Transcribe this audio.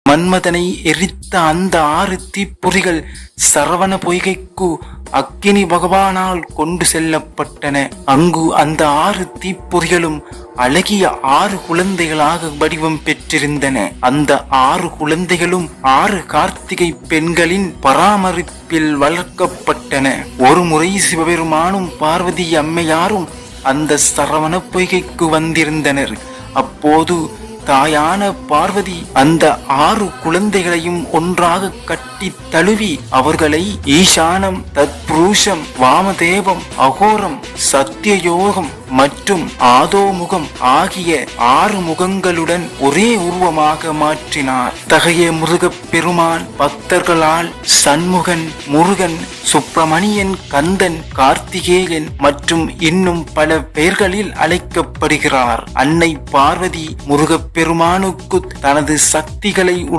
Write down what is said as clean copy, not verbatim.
மன்மதனை எரித்த அந்த 6 தீப்பொறிகள் சரவண பொய்கைக்கு அக்கினி பகவானால் கொண்டு செல்லப்பட்டன. அங்கு அந்த 6 தீப்பொறிகளும் அழகிய 6 குழந்தைகளாக வடிவம் பெற்றிருந்தன. அந்த 6 குழந்தைகளும் 6 கார்த்திகை பெண்களின் பராமரிப்பில் வளர்க்கப்பட்டன. ஒரு முறை சிவபெருமானும் பார்வதி அம்மையாரும் அந்த சரவண பொய்கைக்கு வந்திருந்தனர். அப்போது தாயான பார்வதி அந்த 6 குழந்தைகளையும் ஒன்றாக கட்டி தழுவி அவர்களை ஈசானம், தத்புருஷம், வாமதேவம், அகோரம், சத்தியயோகம் மற்றும் ஆதோமுகம் ஆகிய 6 முகங்களுடன் ஒரே உருவமாக மாற்றினார். தகைய முருகப் பெருமான் பக்தர்களால் சண்முகன், முருகன், சுப்பிரமணியன், கந்தன், கார்த்திகேயன் மற்றும் இன்னும் பல பெயர்களில் அழைக்கப்படுகிறார். அன்னை பார்வதி முருகப் பெருமானுக்கு தனது சக்திகளை